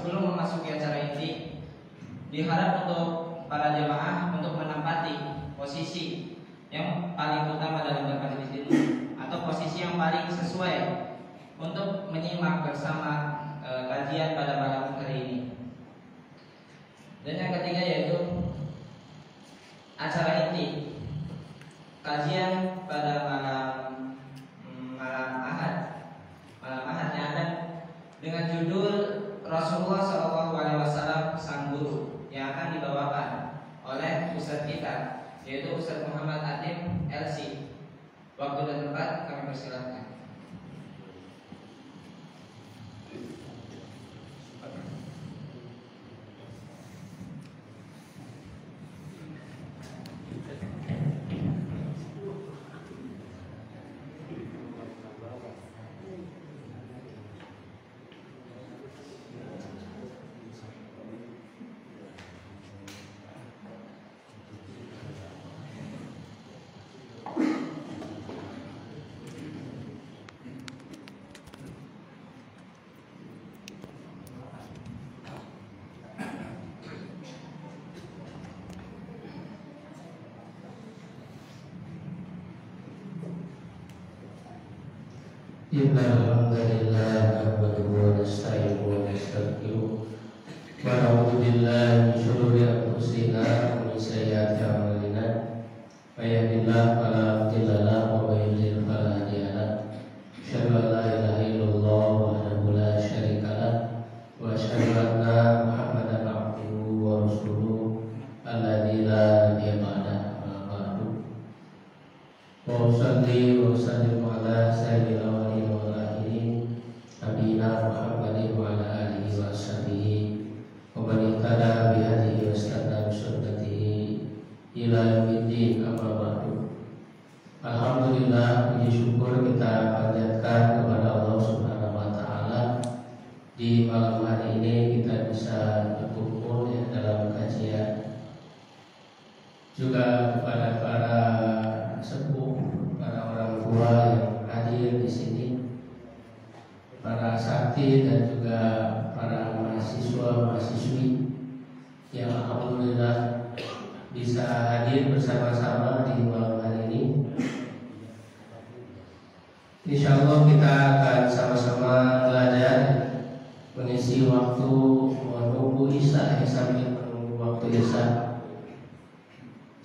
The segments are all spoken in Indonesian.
sebelum memasuki acara inti, diharap untuk para jemaah untuk menempati posisi yang paling utama dalam bermajelis ilmu atau posisi yang paling sesuai untuk menyimak bersama kajian pada malam hari ini. Dan yang ketiga yaitu acara inti, kajian pada malam Ahad yang akan dengan judul Rasulullah SAW Sang Guru, yang akan dibawakan oleh Ustadz kita, yaitu Ustadz Muhammad Atim LC. Waktu dan tempat kami persilakan. Alhamdulillah nahmaduhu wa nasta'inuhu wa nastaghfiruh wa na'udzu billahi min shururi anfusina wa min sayyiati a'malina may yahdihillahu fala mudilla lahu wa may yudlil fala hadiya lahu asyhadu an la ilaha illallah wahdahu la syarika lahu wa asyhadu anna Muhammadan abduhu wa rasuluh alladzi la nabiyya ba'dahu amma ba'du wa usalli wa usallimu ala sayyidil awwalin wal akhirin nabiyina Muhammadin wa ala alihi wa sahbihi wa man ihtada bi hadihi wa istana bi sunnatihi ila yaumiddin, amma ba'du. Alhamdulillah, puji syukur kita panjatkan kepada Allah Subhanahu wa taala. Di malam hari ini kita bisa berkumpul dalam kajian. Juga kepada para sepuh, para orang tua yang hadir di sini, para sakti dan juga para mahasiswa-mahasiswi yang alhamdulillah bisa hadir bersama-sama di malam hari ini. Insya Allah kita akan sama-sama belajar mengisi waktu menunggu Isya sambil menunggu waktu Isya.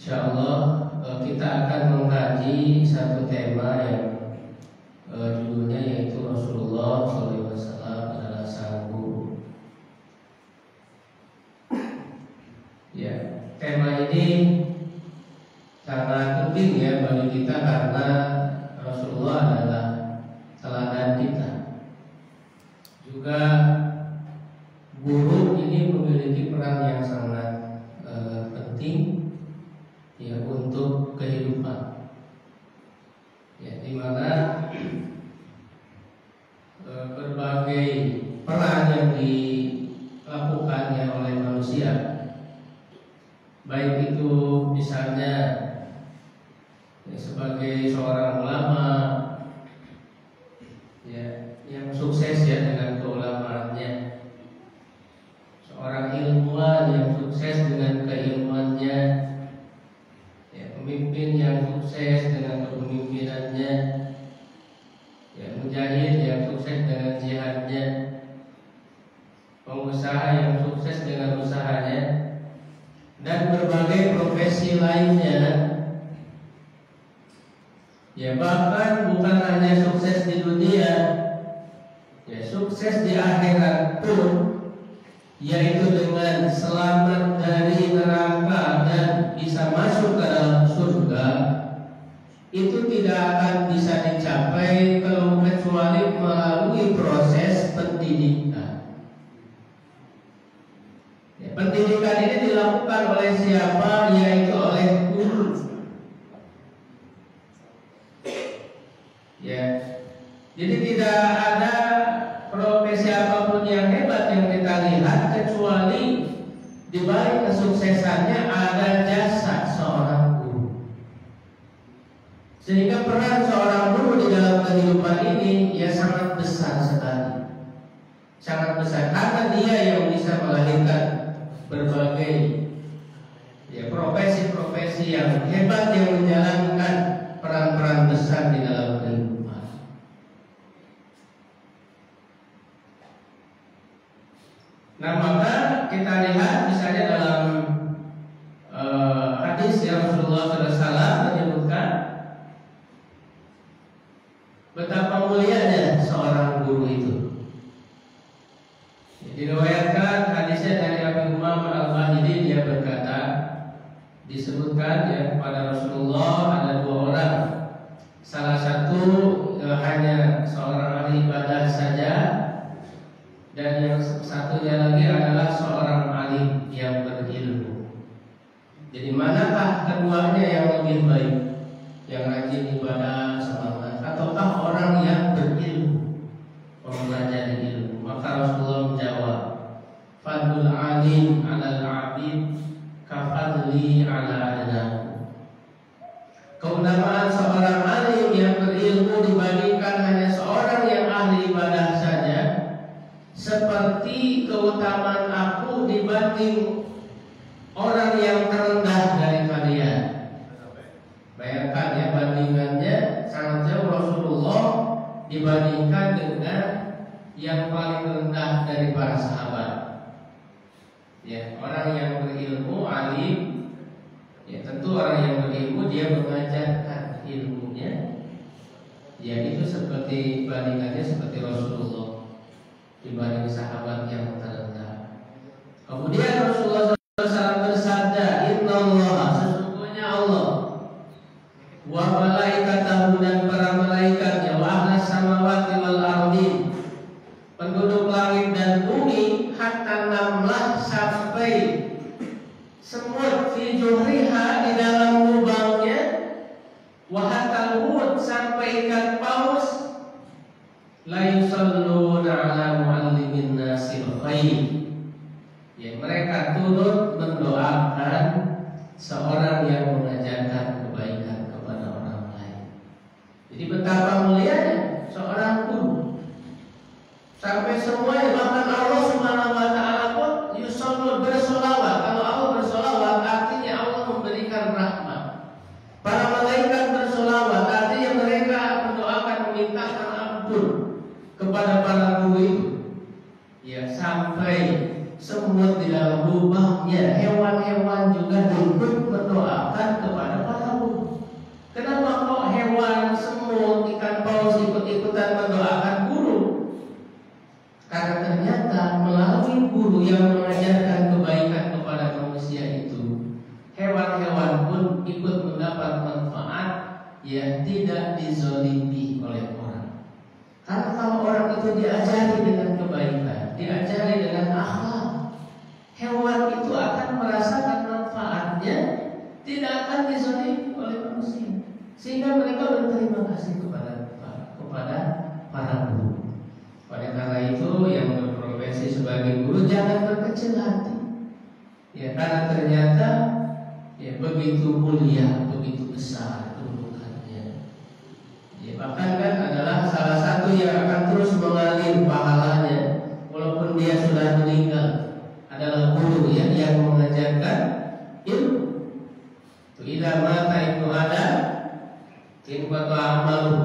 Insya Allah kita akan mengkaji satu tema yang judulnya yaitu Rasulullah SAW adalah Sang Guru. Ya, tema ini sangat penting ya bagi kita karena Rasulullah adalah teladan kita. Juga guru ini memiliki peran yang sangat penting ya untuk kehidupan. Ya, di mana berbagai peran yang dilakukannya oleh manusia, baik itu misalnya ya, sebagai seorang ulama ya yang sukses ya dengan keulamaannya, seorang ilmuwan yang sukses dengan keilmuannya, ya, pemimpin yang sukses dengan kepemimpinannya, ya, mujahid yang sukses dengan jihadnya, pengusaha yang sukses dengan usahanya, dan berbagai profesi lainnya. Ya, bahkan bukan hanya sukses di dunia, ya, sukses di akhirat pun, yaitu dengan selamat dari neraka dan bisa masuk ke dalam surga, itu tidak akan bisa dicapai kalau kecuali melalui proses pendidikan. Ya, pendidikan ini dilakukan oleh siapa? Yaitu oleh guru. Ya, jadi tidak ada profesi apapun yang hebat yang kita lihat kecuali di balik kesuksesannya ada jasa seorang guru. Sehingga peran seorang guru di dalam kehidupan ini ya sangat besar sekali. sangat besar karena dia yang bisa melahirkan berbagai profesi-profesi yang hebat yang menjalankan peran-peran besar di dalam kehidupan. Nah, maka kita lihat misalnya dalam hadis yang Rasulullah SAW menyebutkan betapa mulianya seorang guru itu. Diriwayatkan hadisnya dari Abu Umamah Al-Bahili, dia berkata, disebutkan ya pada Rasulullah ada dua orang, salah satu hanya seorang ahli ibadah saja, dan yang satunya lagi adalah seorang alim yang berilmu. Jadi manakah keduanya yang lebih baik? Yang rajin ibadah semangat, ataukah orang yang berilmu, mempelajari ilmu? Maka Rasulullah menjawab, fadlul alim 'alal 'abid kafadli 'ala adnaku. Keutamaan seorang alim yang berilmu dibandingkan hanya seorang yang ahli ibadah saja seperti keutamaan aku dibanding orang yang terendah dari kalian. Bayangkan ya, bandingannya sangat jauh Rasulullah dibandingkan dengan yang paling rendah dari para sahabat. Ya, orang yang berilmu, alim, ya tentu orang yang berilmu dia mengajarkan ilmunya. Ya itu seperti bandingannya seperti Rasulullah dibanding sahabat yang terendah. Kemudian Rasulullah SAW bersabda, Innallaha, sesungguhnya Allah, wa malaikatahu, dan para malaikatnya, wa ahlas samawati wal ardi, penduduk langit dan bumi, hatta namlah, sampai semut fi juhriha, di dalam lubangnya, wa hatta hud, sampai ikan paus, la yusalluna ala muallimin nasil khair. Ya, mereka turut mendoakan seorang yang mengajarkan kebaikan kepada orang lain. Jadi betapa mulianya seorang guru. Sampai semuanya, bahkan Allah Subhanahu wa taala pun yusallu, bersolawat. Kalau Allah bersolawat artinya Allah memberikan rahmat. Para malaikat bersolawat artinya mereka mendoakan, memintakan ampun kepada para guru itu. Ya, sampai semut di dalam lubangnya, hewan-hewan juga ikut mendoakan kepada para guru. Kenapa kok hewan, semut, ikan paus ikut-ikutan mendoakan guru? Karena ternyata melalui guru yang mengajarkan kebaikan kepada manusia itu, hewan-hewan pun ikut mendapat manfaat yang tidak dizalimi oleh orang. Karena kalau orang itu diajari dengan kebaikan, diajari dengan akhlak, hewan itu akan merasakan manfaatnya, tidak akan dizalimi oleh manusia, sehingga mereka berterima kasih kepada para guru. Oleh karena itu, yang berprofesi sebagai guru jangan berkecil hati. Ya, karena ternyata ya begitu mulia, begitu besar kedudukannya. Ya, bahkan kan adalah salah satu yang akan terus mengalir pahalanya walaupun dia sudah meninggal, adalah guru ya, yang mengajarkan ilmu. Idza mata ibnu Adam inqata amalu.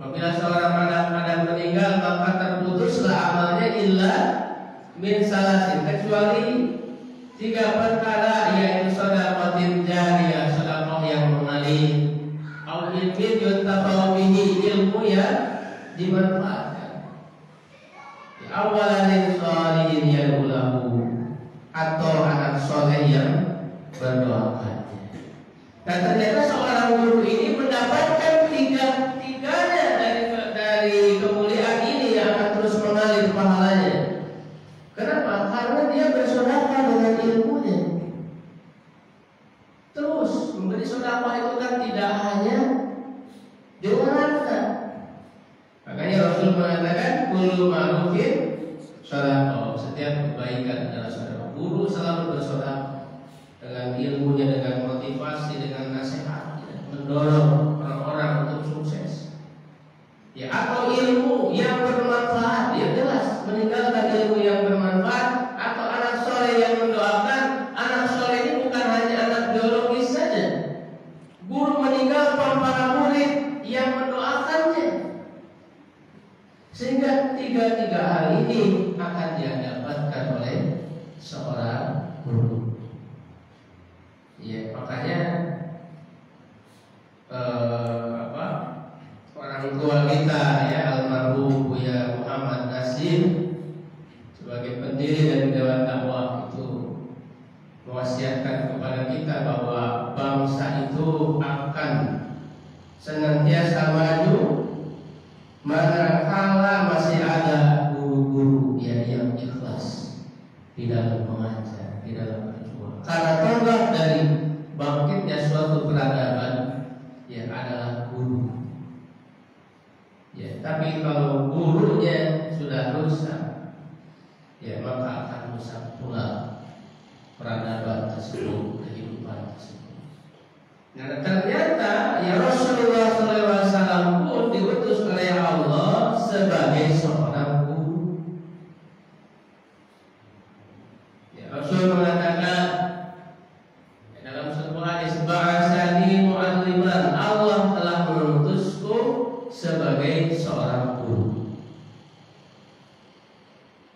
Apabila seorang Adam meninggal, maka terputuslah amalnya illa min salasin, kecuali 3 perkara, yaitu sedekah jariyah, sedekah yang mengalir, au ilmin yuntafa'u bihi, ilmu yang dimanfaatkan, awalan sholihin yadulahu, atau anak soleh yang berdoakannya. Dan ternyata seorang guru ini mendapatkan tiganya dari kemuliaan ini yang akan terus mengalir pahalanya. Kenapa? Karena dia bersedekah dengan ilmunya. Terus memberi sedekah itu kan tidak hanya dengan harta. Makanya Rasul mengatakan kullu ma'rufin sedekah. Setiap kebaikan adalah sedekah. Guru selalu bersedekah dengan ilmunya, dengan motivasi, dengan nasihatnya, mendorong orang-orang untuk sukses. Ya, atau ilmu yang bermanfaat, ya jelas meninggalkan ilmu yang bermanfaat, atau anak soleh yang mendoakan. Anak soleh ini bukan hanya anak biologis saja. Guru meninggalkan para murid yang mendoakannya, sehingga tiga hal ini akan dia dapatkan oleh seorang guru. Ya, makanya orang tua kita ya, almarhum Buya Muhammad Nasir sebagai pendiri dari Dewan Dakwah itu mewasiatkan kepada kita bahwa bangsa itu akan senantiasa maju manakala masih ada guru-guru yang ikhlas di dalam mengajar, di dalam berjuang. Karena tonggak dari bangkitnya suatu peradaban ya adalah guru. Ya, tapi kalau gurunya sudah rusak, ya maka akan rusak pula peradaban tersebut, kehidupan tersebut. Nah, ternyata ya Rasulullah SAW pun diutus oleh Allah sebagai seorang guru. Ya, Rasul mengatakan dalam sebuah hadis, ba'asani mu'alliman, Allah telah mengutusku sebagai seorang guru.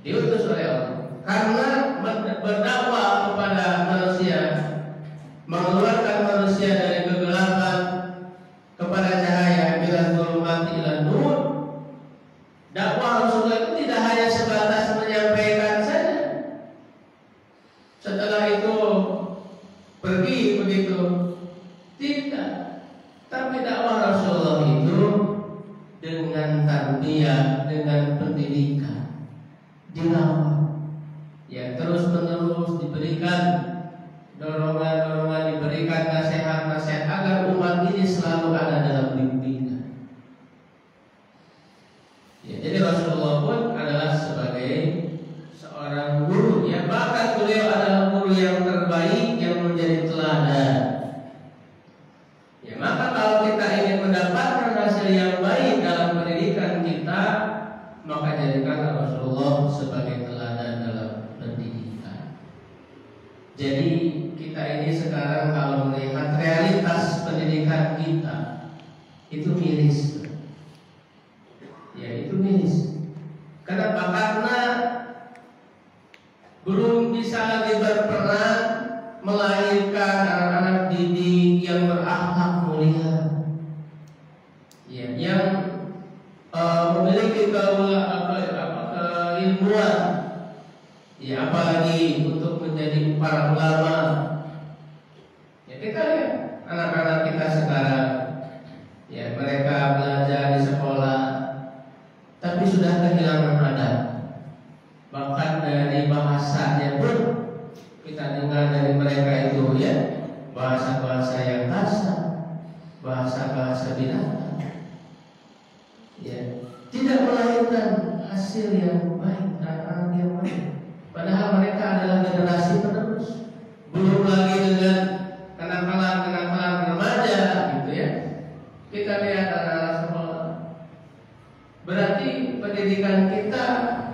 Diutus oleh Allah karena berdakwah kepada manusia, mengeluarkan manusia dari kegelapan kepada cahaya, bila zulumati ila nur. Dakwah Rasulullah itu tidak hanya sebatas menyampaikan saja, setelah itu pergi begitu, tidak. Tapi dakwah Rasulullah itu dengan tarbiyah, dengan pendidikan, dirawat, ya terus menerus diberikan dorongan-dorongan, diberikan nasihat-nasihat agar umat ini selalu ada dalam bimbingan. Ya, jadi Rasulullah pun adalah sebagai seorang guru, ya bahkan beliau adalah guru yang terbaik yang menjadi teladan. Ya, maka kalau kita ingin mendapatkan hasil yang baik dalam pendidikan kita, maka jadikan Rasulullah sebagai teladan dalam pendidikan. Jadi kita ini sekarang kalau melihat realitas pendidikan kita itu miris. Ya, itu miris. Kenapa? Karena belum bisa lagi berperan melahirkan anak-anak didik yang berakhlak mulia, ya, yang memiliki keilmuan, ya apalagi untuk menjadi para ulama. Ya, kita lihat anak-anak kita sekarang, ya mereka belajar di sekolah, tapi sudah kehilangan adab. Bahkan dari bahasanya pun kita dengar dari mereka itu ya bahasa-bahasa yang kasar, bahasa-bahasa binatang, ya tidak melahirkan hasil yang baik, anak-anak yang baik. Padahal mereka adalah generasi penerus. Belum lagi dengan kenakalan remaja, gitu ya. Kita lihat anak-anak sekolah. Berarti pendidikan kita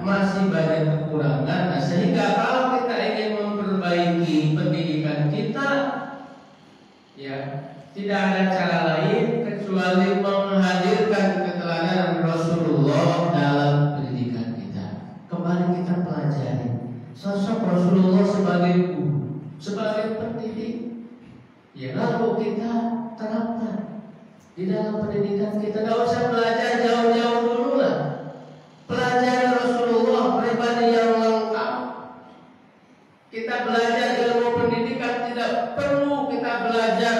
masih banyak kekurangan. Nah, sehingga kalau kita ingin memperbaiki pendidikan kita, ya tidak ada cara lain kecuali menghadirkan keteladanan Rasulullah dalam pendidikan kita. Kembali kita pelajari sosok Rasulullah sebagai guru, sebagai pendidik. Ya, lalu kita terapkan di dalam pendidikan kita. Tidak usah belajar jauh-jauh dulu lah. Pelajari Rasulullah, pribadi yang lengkap. Kita belajar ilmu pendidikan, tidak perlu kita belajar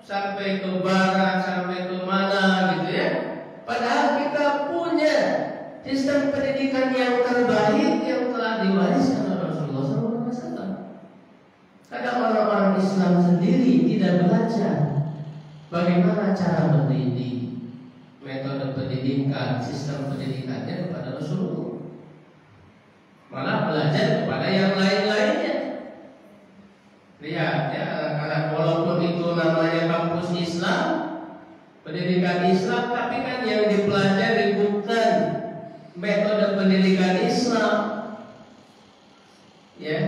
sampai ke barat, sampai ke mana gitu ya. Padahal kita punya sistem pendidikan yang terbaik yang telah diwariskan oleh Rasulullah SAW. Kadang orang-orang Islam sendiri tidak belajar bagaimana cara mendidik, metode pendidikan, sistem pendidikannya kepada Rasulullah. Malah belajar kepada yang lain-lainnya. Lihat ya, anak-anak walaupun itu namanya kampus Islam, pendidikan Islam, tapi kan yang dipelajari bukan metode pendidikan Islam. Ya,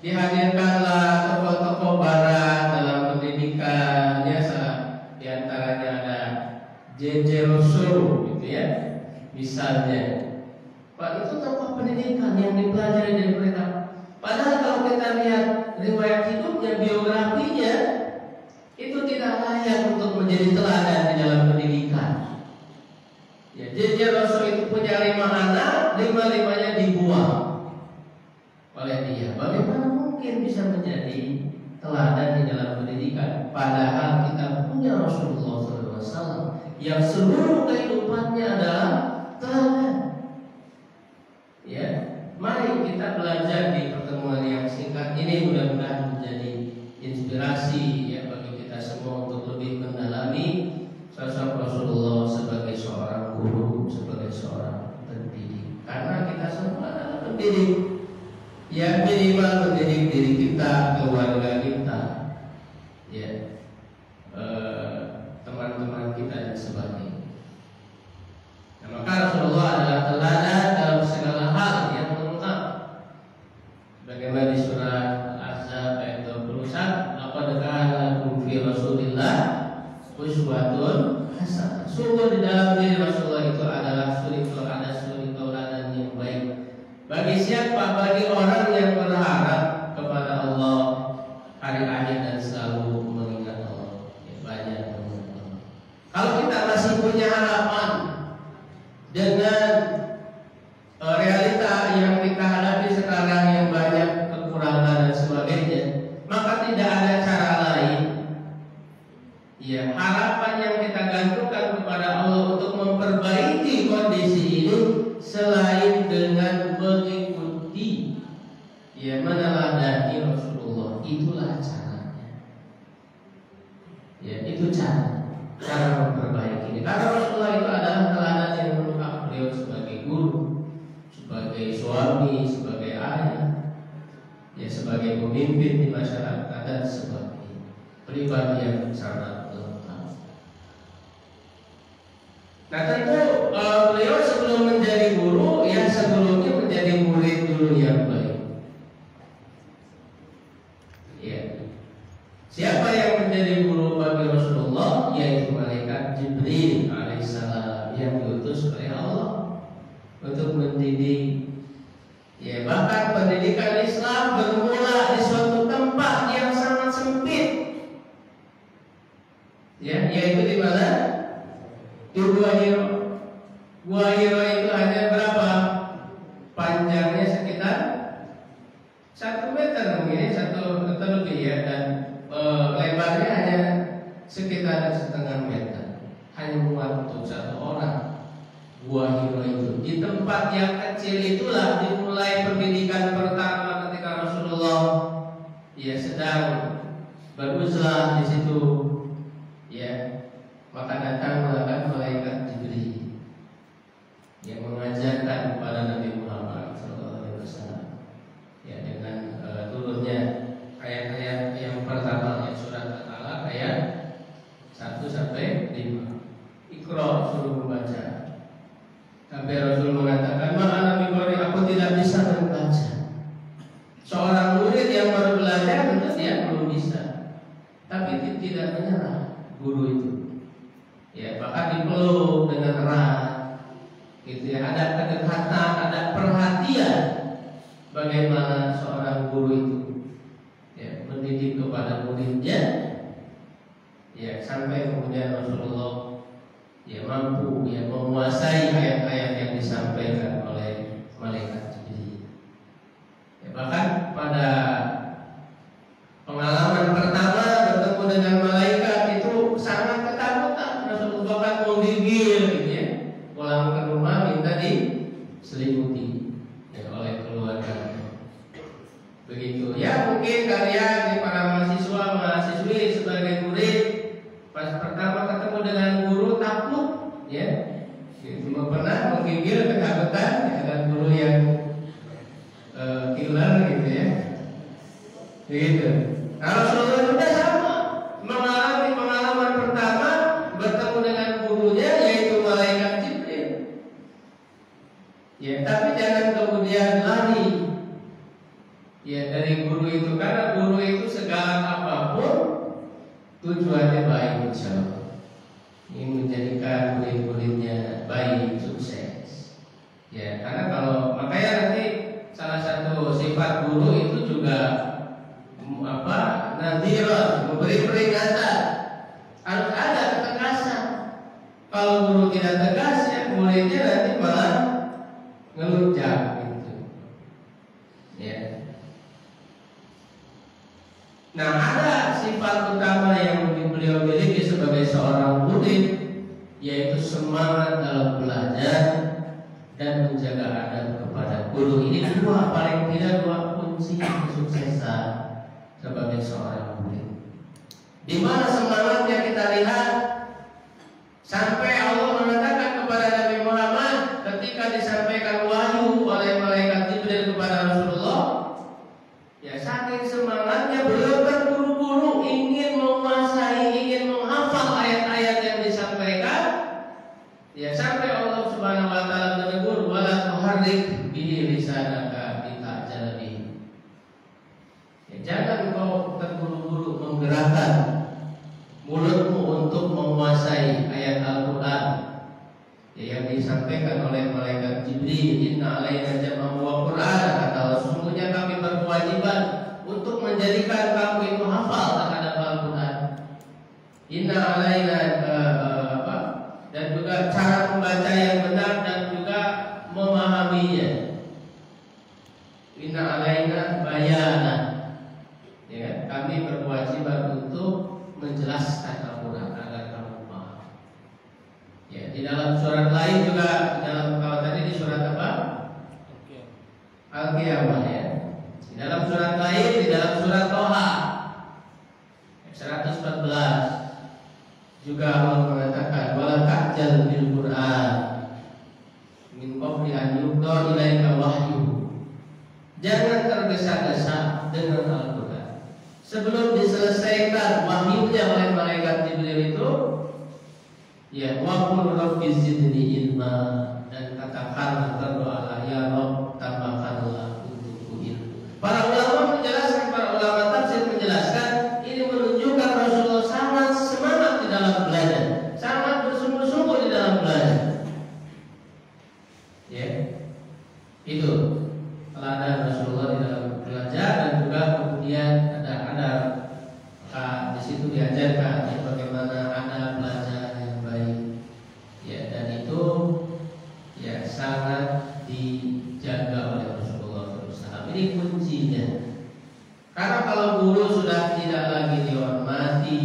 dihadirkanlah tokoh-tokoh Barat dalam pendidikannya, di antaranya ada J.J. Rousseau, gitu ya, misalnya. Pak, itu tokoh pendidikan yang dipelajari dari mereka. Padahal kalau kita lihat riwayat hidupnya, biografinya, itu tidak layak untuk menjadi teladan di dalam pendidikan. Ya, J.J. Rousseau itu punya 5 anak, 5-5-nya dibuang oleh dia. Bagaimana mungkin bisa menjadi teladan di dalam pendidikan? Padahal kita punya Rasulullah SAW yang seluruh kehidupannya adalah teladan. Ya, mari kita belajar di pertemuan yang singkat ini, mudah-mudahan menjadi inspirasi ya bagi kita semua untuk lebih mendalami sosok Rasulullah sebagai seorang guru, sebagai seorang pendidik. Karena kita semua adalah pendidik. Ya, minimal mendidik diri kita, keluarga kita, ya, teman-teman kita dan sebagainya. Nah, maka Rasulullah adalah teladan dalam segala hal yang lengkap. Bagaimana di surah Al-Ahzab ayat 21, laqad kana lakum fi Rasulillah uswatun hasanah. Sungguh di dalam diri Rasulullah itu adalah suri tauladan yang baik. Bagi siapa? Bagi orang yang berharap kepada Allah, hari akhir, dan selalu mengingat Allah. Ya, banyak mengingat Allah. Kalau kita masih punya harapan dengan realita yang kita hadapi sekarang yang banyak kekurangan dan sebagainya, maka tidak ada cara lain. Ya, harapan yang kita gantungkan kepada Allah untuk memperbaiki kondisi ini selain dengan mengikuti, ya, meneladani Rasulullah. Itulah caranya. Ya, itu cara memperbaiki ini. Karena Rasulullah itu adalah teladan yang lengkap. Beliau sebagai guru, sebagai suami, sebagai ayah, ya, sebagai pemimpin di masyarakat, dan sebagai pribadi yang sangat lengkap. Nah, tentu beliau sebelum menjadi guru, ya, sebelumnya menjadi murid dulu yang baik. Ya. Siapa yang menjadi guru bagi Rasulullah? Yaitu malaikat Jibril alaihissalam yang diutus oleh Allah untuk mendidik. Ya, bahkan pendidikan Islam bermula di suatu tempat yang sangat sempit. Ya, yaitu di mana? Di Gua Hiro. Gua Hiro itu hanya berapa? Panjangnya sekitar 1 meter mungkin, 1 meter lebih ya, dan lebarnya hanya sekitar 1,5 meter. Hanya muat untuk 1 orang. Gua Hiro itu di tempat yang kecil itulah dimulai pendidikan pertama ketika Rasulullah, ya, sedang beruzlah di situ. Ya, maka datanglah malaikat Jibril yang mengajarkan kepada Nabi Muhammad SAW. Ya, dengan turunnya ayat-ayat yang pertama, ya, surat Al-Alaq ayat 1-5. Iqra, suruh membaca. Sampai Rasul mengatakan, ma'ana biqari, aku tidak bisa membaca. Seorang murid yang baru belajar tentu dia belum bisa, tapi tidak menyerah guru itu. Ya, bahkan dipeluk dengan erat, gitu ya. Ada kedekatan, ada perhatian. Bagaimana seorang guru itu, ya, mendidik kepada muridnya, ya, sampai kemudian Rasulullah, ya, mampu, ya, menguasai ayat-ayat yang disampaikan oleh malaikat Jibril. Ya, bahkan pada pengalaman pertama bertemu dengan malaikat itu sangat ketakutan. Rasulullah bahkan menggigil, gitu ya. Pulang ke rumah minta diselimuti, ya, oleh keluarga. Begitu. Ya, mungkin kalian di para mahasiswa, mahasiswi sebagai murid, pas pertama ketemu dengan guru takut, ya, belum pernah menggigil, ketakutan, ya, dengan guru yang killer, gitu ya. Begitu. Nah, Rasulullah juga sama, mengalami pengalaman pertama bertemu dengan Ya dari guru itu, karena guru itu segala apapun tujuannya baik insya Allah. Ingin menjadikan murid-muridnya baik, sukses. Ya karena kalau makanya nanti salah satu sifat guru itu juga nadhiran, memberi peringatan. Harus ada ketegasan. Kalau guru tidak tegas ya muridnya nanti malah ngelunjak gitu. Ya. Nah ada sifat utama yang beliau miliki sebagai seorang murid, yaitu semangat dalam belajar dan menjaga adab kepada guru. Ini dua, paling tidak dua kunci kesuksesan sebagai seorang murid. Di mana semangatnya kita lihat sampai Allah mengatakan kepada Nabi Muhammad ketika disampaikan wahyu oleh malaikat Jibril kepada Rasulullah, ya saking semangatnya beliau terburu-buru ingin menguasai, ingin menghafal ayat-ayat yang disampaikan. Ya sampai Allah Subhanahu wa taala menegur, wala tuharrik bihi lisanaka litajala bihi. Ya, jangan kau terburu-buru menggerakkan mulutmu untuk menguasai ayat Al-Qur'an. Ya, yang disampaikan oleh malaikat Jibril, inna alaina jam'ahu wa Qur'an, kata Allah, sesungguhnya kami berkewajiban untuk menjadikan kamu itu hafal terhadap Al-Qur'an. Inna alaina dan juga cara membaca yang benar dan juga memahaminya. Inna alaina bayana. Ya, kami berkewajiban untuk menjelaskan Al-Qur'an agar kamu paham. Ya, di dalam surat lain juga, dalam kalau tadi di surat apa? Al-Qiyamah ya. Di dalam surat lain, di dalam surat Toha 114 juga Allah mengatakan wala ta'jal bil Qur'an min qabli an yuqda ilaika wahyu. Jangan tergesa-gesa dengan Al-Qur'an sebelum diselesaikan wahyunya oleh malaikat Jibril itu. Ya, wa qul rabbi zidni ilma, dan katakanlah berdoalah ya Rabb tambahkanlah untukku ilmu. Para ulama menjelaskan, para ulama tafsir menjelaskan ini menunjukkan Rasulullah sangat semangat di dalam belajar, sangat bersungguh-sungguh di dalam belajar. Ya, itu teladan Rasulullah di dalam belajar, dan juga kemudian ada di situ diajarkan ya, bagaimana ada belajar yang baik. Ya, dan itu ya sangat dijaga oleh Rasulullah SAW. Ini kuncinya. Karena kalau guru sudah tidak lagi dihormati,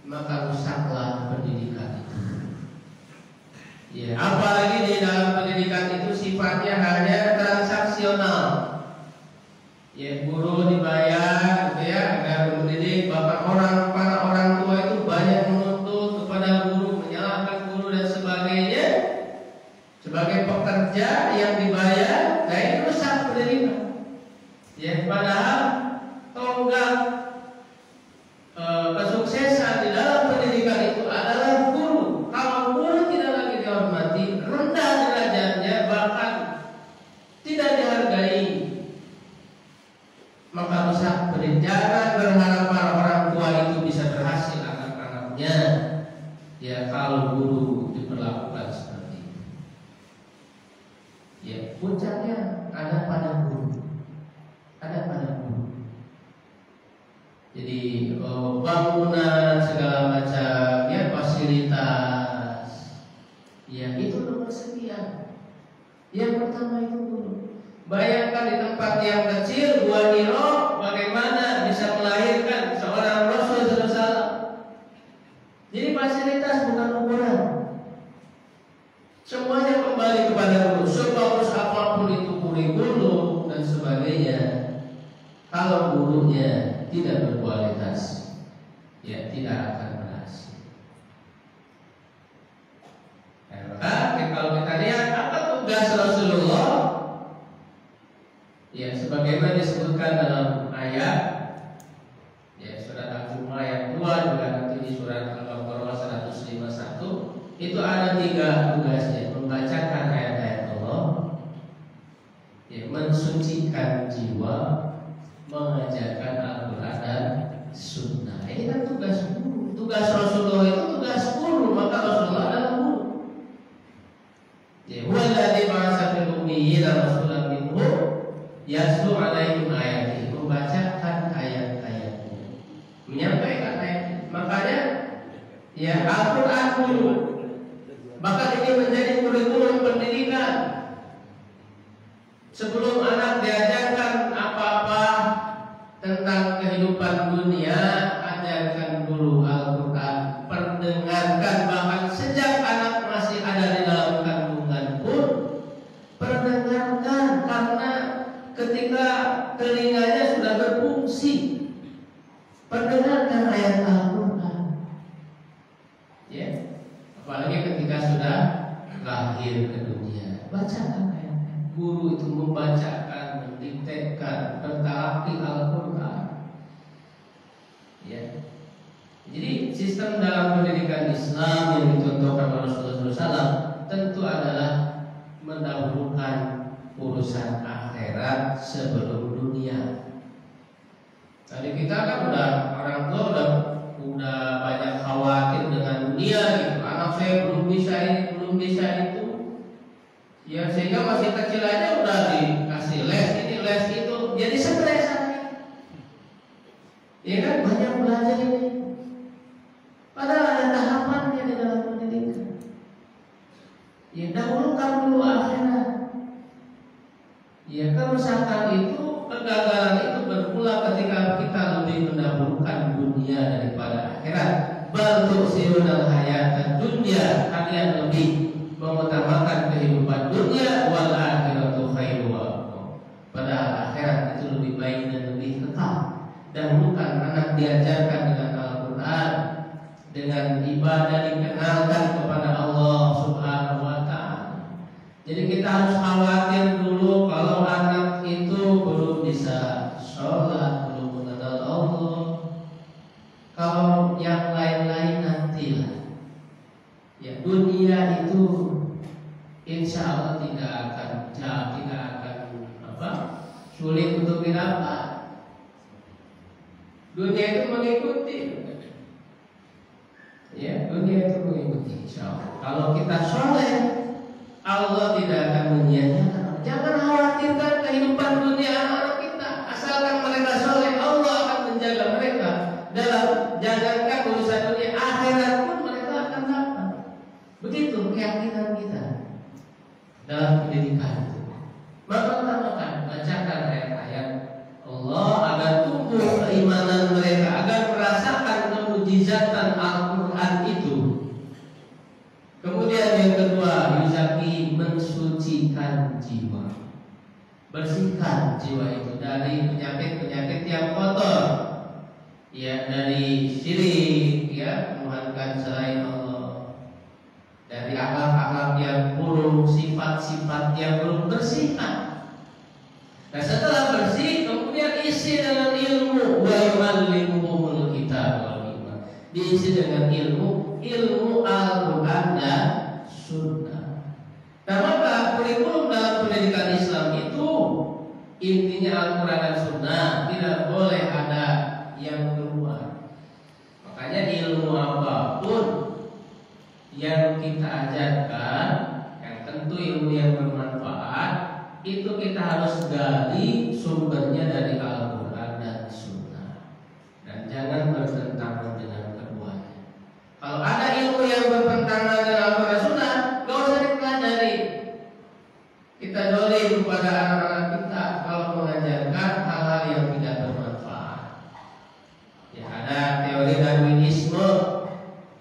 maka rusaklah pendidikan itu. Ya, apalagi di dalam pendidikan itu sifatnya hanya transaksional. Ya, guru dibayar gitu ya agar mendidik, bahkan para orang tua itu banyak menuntut kepada guru, menyalahkan guru dan sebagainya sebagai pekerja yang dibayar. Nah, ini rusak pendidikan. Ya, padahal tonggak kesuksesan di dalam pendidikan itu adalah guru. Kalau guru tidak lagi dihormati, rendah derajatnya, bahkan tidak dihargai, maka rusak pendidikan. Jangan berharap para orang tua itu bisa berhasil anak-anaknya. Ya, kalau guru diperlakukan seperti itu. Ya, puncaknya ada pada guru. Ada pada guru. Jadi bangunan segala macam ya, fasilitas ya itu nomor sekian. Yang pertama itu guru. Bayangkan di tempat yang kecil, Gua Hiro, bagaimana bisa melahirkan seorang Rasul SAW. Jadi fasilitas bukan ukuran, semuanya kembali kepada guru. Sebagus apapun itu kurikulum dan sebagainya, kalau gurunya tidak berkualitas, ya tidak akan berhasil. Maka kalau kita lihat apa tugas Rasulullah, ya sebagaimana disebutkan dalam ayat ya surat Al-Jumu'ah ayat 2, juga nanti di surat Al-Baqarah 151, itu ada 3 tugasnya: membacakan ayat-ayat Allah, ya, mensucikan jiwa, mengajarkan Al-Quran dan Sunnah. Ini kan tugas guru. Tugas Rasulullah itu tugas guru, maka Rasulullah adalah guru. Ya, walladzi ba'atsa fil ummiyina rasulan minhum yatlu 'alaihim ayatihi, membacakan ayat-ayatnya, menyampaikan ayat. Makanya ya Al-Quran dulu. Bahkan ini menjadi kurikulum pendidikan. Sebelum anak diajarkan apa-apa tentang kehidupan dunia, ajarkan dulu Al-Quran, perdengarkan. Bahkan sejak anak masih ada di dalam kandungan pun perdengarkan, karena ketika telinganya sudah berfungsi, perdengarkan ayat Al-Quran. Ya, apalagi ketika sudah lahir ke dunia, bacakan ayat. Guru itu membacakan, mendiktekan, bertalaki Al-Quran. Ya. Jadi sistem dalam pendidikan Islam yang dicontohkan oleh Rasulullah SAW tentu adalah mendahulukan urusan akhirat sebelum dunia. Tadi kita kan orang tua udah banyak khawatir dengan dunia gitu. Anak saya belum bisa ini, belum bisa itu. Ya sehingga masih kecil aja udah dikasih les ini, les itu, jadi stres. Ya kan, banyak belajar ini. Padahal ada tahapannya di dalam pendidikan. Ya dahulukan dulu akhirat. Ya kerusakan itu, kegagalan itu bermula ketika kita lebih mendahulukan dunia daripada akhirat. Bal tu'sirunal hayatad dunya, kalian lebih mengutamakan kehidupan dunia, wal akhiratu khairu wa abqa. Padahal akhirat itu lebih baik dan lebih kekal. Dahulukan anak diajarkan dengan Al-Quran, dengan ibadah, dikenalkan kepada Allah Subhanahu wa ta'ala. Jadi kita harus khawatir dulu kalau anak itu belum bisa sholat, belum mengenal Allah. Kalau yang lain-lain nantilah. Ya, dunia itu insya Allah tidak akan sulit untuk didapat. Dunia itu mengikuti. Ya, dunia itu mengikuti. Insya Allah. Kalau kita soleh, Allah tidak akan menyia-nyiakan. Jangan khawatirkan kehidupan dunia anak-anak kita. Asalkan mereka soleh, Allah akan menjaga mereka. Dalam jangankan urusan dunia, akhirat pun mereka akan dapat. Begitu keyakinan kita dalam pendidikan itu. Maka utamakan bacakan ayat-ayat Allah agar tumbuh keimanan mereka, agar merasakan kemujizatan Al-Quran itu. Kemudian yang kedua, yuzaki, mensucikan jiwa, bersihkan jiwa itu dari penyakit-penyakit yang kotor. Ya, dari syirik, ya, menuhankan selain Allah, dari akhlak-akhlak yang buruk, sifat-sifat yang belum bersih. Nah, setelah bersih, kemudian isi dengan ilmu. Wa yu'allimuhumul kitab wal hikmah. Diisi dengan ilmu Al-Quran dan Sunnah. Nah, maka kurikulum dalam pendidikan Islam itu intinya Al-Quran dan Sunnah, tidak boleh ada yang keluar. Makanya ilmu apapun yang kita ajarkan, yang tentu ilmu yang bermanfaat, itu kita harus gali sumbernya dari Al-Quran dan Sunnah, dan jangan bertentangan dengan keduanya. Kalau ada ilmu yang bertentangan dengan Al-Quran dan Sunnah, gak usah dipelajari. Kita dolim kepada anak-anak kita kalau mengajarkan hal-hal yang tidak bermanfaat. Ya, ada teori Darwinisme,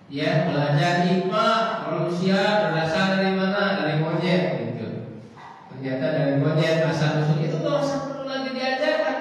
ya, belajar hikmah manusia berasal dari mana? Dari monyet, gitu. Ternyata dari monyet asal usul itu nggak usah perlu lagi diajarkan.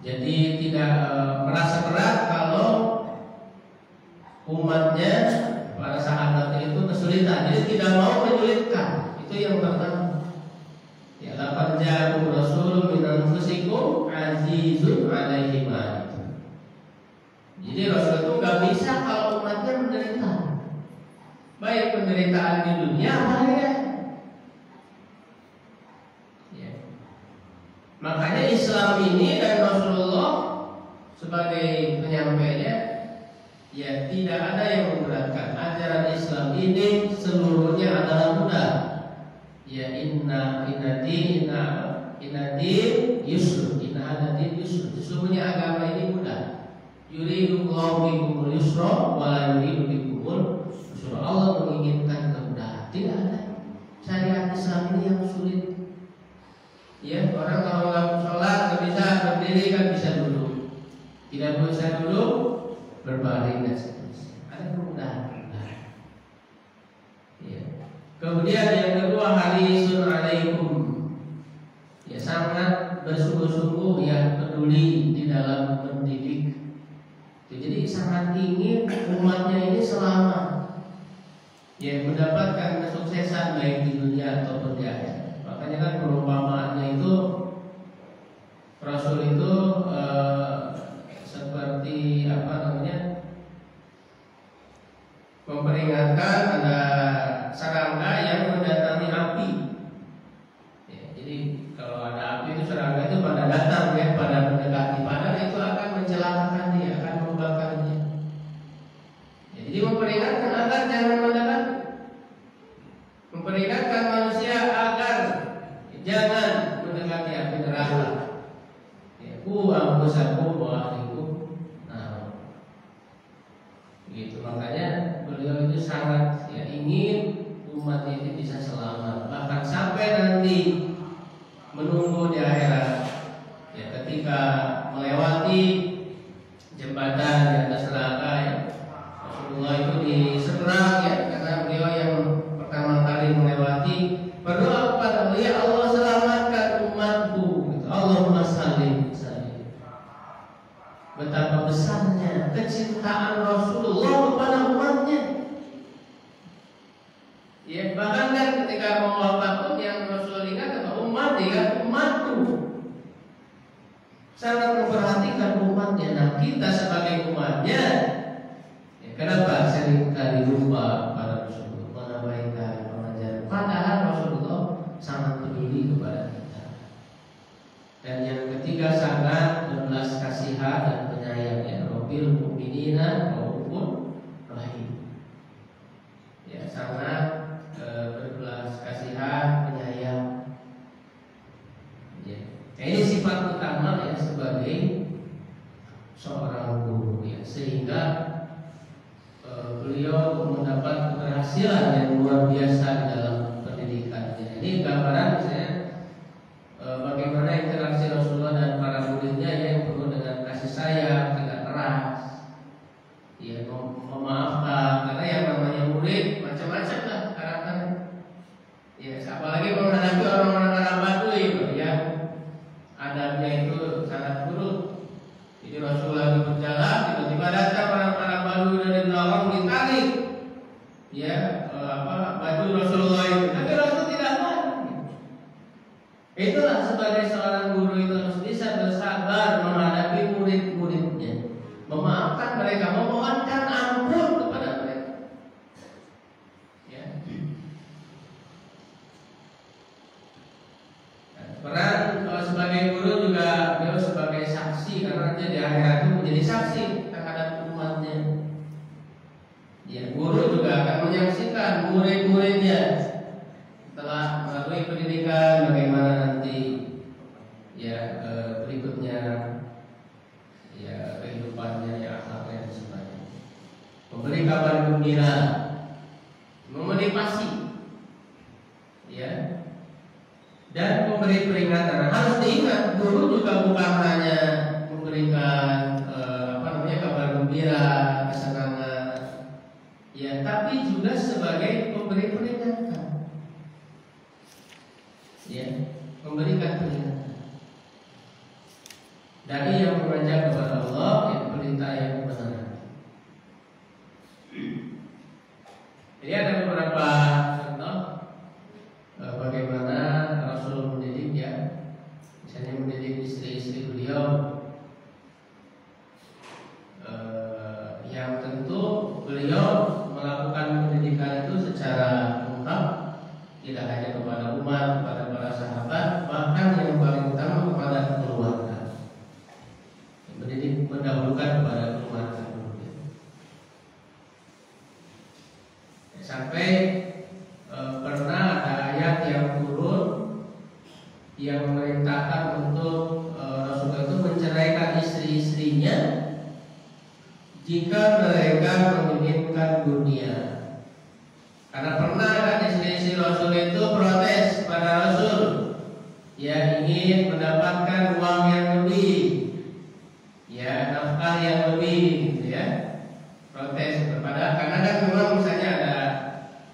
Jadi tidak merasa berat kalau umatnya, para sahabatnya itu kesulitan. Jadi tidak mau menyulitkan. Itu yang pertama. Ya, laqad ja'akum rasulun min anfusikum azizun 'alaihi ma anittum. Jadi Rasul itu nggak bisa kalau umatnya menderita, baik penderitaan di dunia bahaya. Ya. Makanya Islam ini dan Rasulullah sebagai penyampainya, ya tidak ada yang memberatkan. Ajaran Islam ini seluruhnya adalah mudah. Ya inna din yusr, inna hada din yusr. Sesungguhnya agama ini mudah. Yuridullahu bikumul yusra wa la yuridu bikumul usra. Allah menginginkan kemudahan. Tidak ada syariat Islam ini yang sulit. Ya, orang kalau nggak sholat nggak bisa berdiri kan bisa duduk. Tidak bisa duduk, berbaring dan seterusnya. Ada kemudahan. Ya. Kemudian yang kedua, harisun alaikum. Ya, sangat bersungguh-sungguh ya peduli di dalam mendidik. Jadi sangat ingin umatnya ini selamat, ya mendapatkan kesuksesan baik di dunia ataupun di akhirat. Makanya kan perumpamaannya itu Rasul itu seperti apa namanya, memperingatkan ada serangga yang mendatangi api. Ya, jadi kalau ada api itu serangga itu pada datang ya, pada mendekati, padahal itu akan mencelakakan dia, akan membakarnya. Ya, jadi memperingatkan agar jangan mendekat, memperingatkan manusia agar jangan mendekati api neraka. Ya, anfusakum wa ahlikum. Nah, begitu. Makanya beliau itu sangat ya ingin umat ini bisa selamat, bahkan sampai nanti menunggu di akhirat. Ya, ketika melewati jembatan di atas neraka ya, Rasulullah itu diseberang ya, karena beliau yang pertama kali melewati, berdoa kepada Allah, ya Allah selamatkan umatku. Allahumma sallim. Betapa besarnya kecintaan Rasulullah kepada umatnya. Ya, bahkan kan ketika mau wafat pun yang Rasul ingat apa? Umat ya, umatku. Sangat memperhatikan umatnya. Nah, kita sebagai umatnya, ya, kenapa seringkali lupa pada Rasulullah, mengabaikan pengajaran? Padahal Rasulullah sangat peduli kepada kita. Dan yang ketiga, sangat berbelas kasihan dan penyayang, ya, Rabbil mu'minina raufur rahim. Ya, sangat berbelas kasihan, penyayang. Ya. Ini sifat utama ya sebagai seorang guru ya, sehingga beliau mendapat keberhasilan yang luar biasa di dalam pendidikannya. Ini gambaran misalnya bagaimana interaksi Rasulullah dan para muridnya yang penuh dengan kasih sayang, tidak keras, ya, memaafkan. Karena yang namanya murid macam-macam lah karakternya. Ya, apalagi menghadapi orang-orang Arab Badui yang adabnya itu sangat buruk. Jadi Rasulullah itu berjalan, tiba-tiba datang orang Arab Badui dari belakang ditarik, ya, baju Rasulullah itu. Tapi Rasul tidak mau. Itulah sebagai seorang guru itu harus bisa bersabar menghadapi murid-muridnya, memaafkan mereka, memohonkan ampun kepada mereka. Ya. Peran sebagai guru juga beliau sebagai saksi, karena dia di akhirat itu menjadi saksi terhadap umatnya. Ya, guru juga akan menyaksikan murid-muridnya setelah melalui pendidikan bagaimana nanti ya berikutnya ya kehidupannya, ya akhlaknya dan sebagainya. Memberi kabar gembira, memotivasi, ya, dan memberi peringatan. Harus diingat, guru juga bukan hanya memberikan kabar gembira, kesenangan, ya, tapi juga sebagai pemberi peringatan, ya, memberikan peringatan. dari yang mengajak kepada Allah yang perintah yang benar. Jadi ada beberapa contoh bagaimana Rasul mendidik ya, misalnya mendidik istri-istri beliau. Yang tentu beliau melakukan pendidikan itu secara lengkap, tidak hanya kepada umat, kepada para sahabat, bahkan yang paling utama kepada keluarga. Mendidik mendahulukan kepada keluarga dulu. Sampai pernah ada ayat yang turun yang memerintahkan untuk Rasulullah itu menceraikan istri-istrinya jika mereka menginginkan dunia. Karena pernah kan istri-istri Rasul itu protes pada Rasul, ya ingin mendapatkan uang yang lebih, ya nafkah yang lebih, gitu ya. Protes kepada, karena kan memang misalnya ada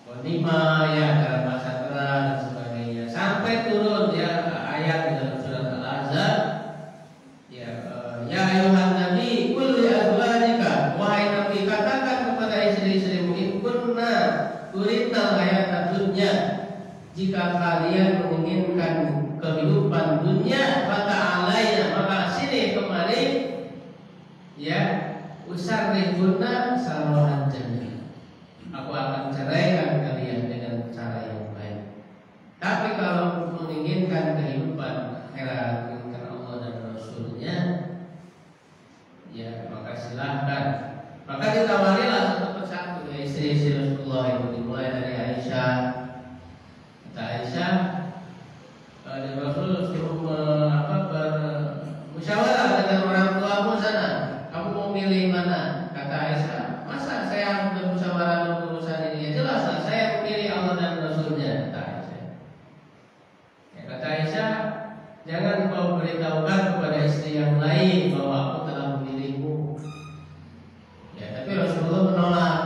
ghanimah, ya ada masa terang dan sebagainya. Sampai turun ya ayat di dalam surat Al-Ahzab, ya ayuhan nabi qul li azwajika, wahai nabi katakan kepada istri-istrimu, in kunna turidna hayatad dunya, jika kalian menginginkan kehidupan dunia, fata'alaina, maka sini kemari, ya usarrihunna sarahan jannah, aku akan ceraikan kalian dengan cara yang baik. Tapi kalau menginginkan kehidupan akhirat, menginginkan Allah dan Rasulnya, ya maka silahkan. Maka ditawarilah satu persatu ya istri-istri Rasulullah itu, dimulai dari Aisyah. Kata Aisyah, dan Rasul suruh bermusyawarah dengan orang tuamu sana, kamu mau milih mana? Kata Aisyah, masa saya harus bermusyawarah dalam urusan ini? Ya jelaslah saya memilih Allah dan Rasulnya. Kata Aisyah. Ya, kata Aisyah, jangan kau beritahukan kepada istri yang lain bahwa aku telah memilihmu. Ya, tapi Rasulullah menolak.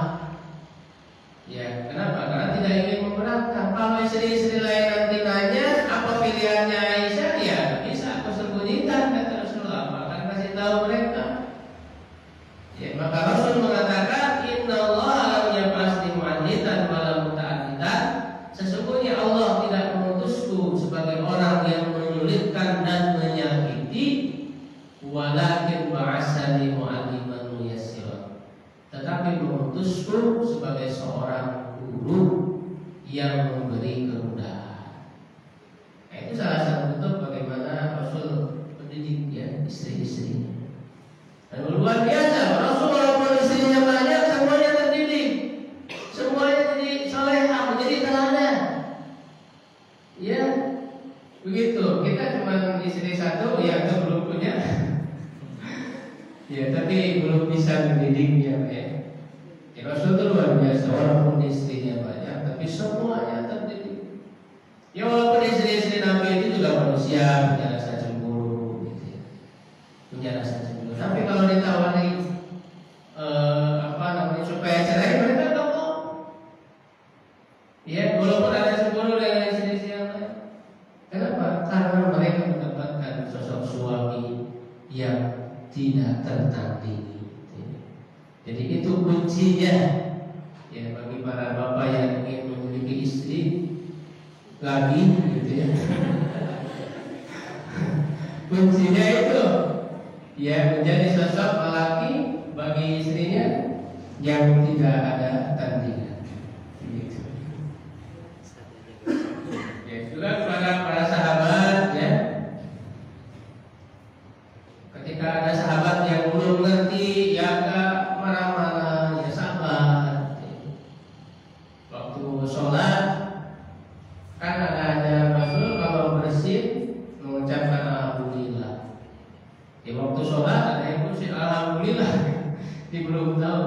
Ya, kenapa? Karena tidak ingin memberatkan. Kalau istri-istri lain nanti nanya apa pilihannya Aisyah, ya bisa aku sembunyikan, kata Rasulullah. Akan kasih tahu mereka. Ya, maka Rasul mengatakan, Inna Allah lam yab'asni mu'annitan wa lam muta'annitan. Sesungguhnya Allah tidak mengutusku sebagai orang yang menyulitkan dan menyakiti, walakin ba'asani mu'alliman muyassiran, tetapi mengutusku sebagai seorang guru yang memberi kemudahan. Nah, itu salah satu bentuk bagaimana Rasul mendidik ya istri-istrinya. Dan luar biasa, Rasul walaupun istrinya banyak, semuanya terdidik, semuanya jadi salehah, menjadi teladan. Ya, begitu. Kita cuma istri satu, ya itu belum punya. Ya, tapi belum bisa mendidiknya ya. Ya, Rasul itu luar biasa, walaupun istrinya banyak, tapi semuanya terdidik. Ya, walaupun istri-istri Nabi itu juga manusia, punya rasa cemburu, gitu ya. Punya rasa cemburu. Tapi kalau ditawari supaya cerai, mereka tak mau. Ya, walaupun ada cemburu dengan istri-istri yang lain. Kenapa? Karena mereka mendapatkan sosok suami yang tidak tertandingi. Jadi itu kuncinya ya bagi para bapak yang ingin memiliki istri lagi, gitu ya. Kuncinya itu ya menjadi sosok lelaki bagi istrinya yang tidak ada tandingan. Gitu. Ya, juga kepada para sahabat ya. Ketika ada sahabat yang belum ngerti, ya enggak marah-marah, ya sabar. Waktu sholat kan ada Rasul kalau bersih mengucapkan alhamdulillah. Di waktu sholat ada yang bersih alhamdulillah, dia belum tahu.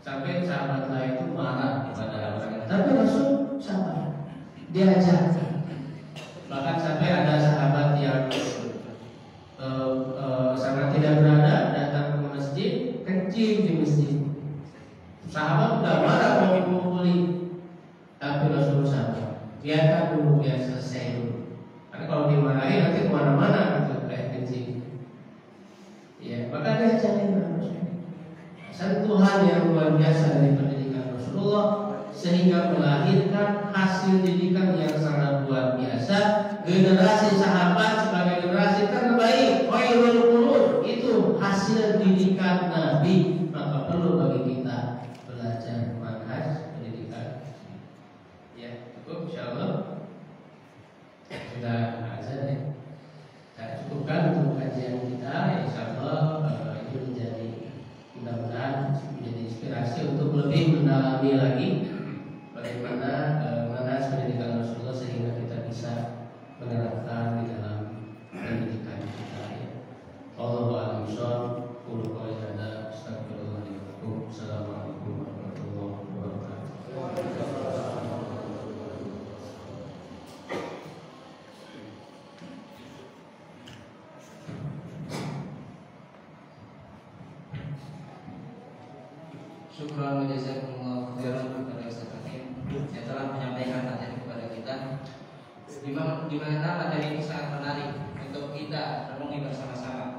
Sampai sahabat lain itu marah kepada orang. Tapi Rasul sabar, dia ajarkan. Bahkan sampai ada sahabat yang sangat tidak beradab datang ke masjid, kencing di masjid. Sahabat sudah marah mau dipukuli, tapi Rasul sabar. Biarkan dulu, biar selesai dulu. Karena kalau dimarahin nanti kemana-mana gitu kayak kencing. luar biasa dari pendidikan Rasulullah, sehingga melahirkan hasil didikan yang sangat luar biasa. Generasi sahabat sebagai generasi terbaik, khairul qurun, itu hasil didikan Nabi. Maka perlu bagi kita belajar manhaj pendidikan. Ya, cukup insyaallah. Sudah azan ya. Saya cukupkan untuk kajian kita, insyaallah itu menjadi, mudah-mudahan menjadi inspirasi untuk lebih mendalami lagi bagaimana manhaj pendidikan Rasulullah sehingga kita bisa menerapkan di dalam pendidikan kita ya. Allahu a'lam bishawab. Qul qawli hadza astaghfirullah li wa lakum. Assalamualaikum warahmatullahi wabarakatuh. Syukran wa jazakumullah khairan kepada Ustaz Hakim yang telah menyampaikan materi kepada kita. Di mana materi ini sangat menarik untuk kita renungi bersama-sama.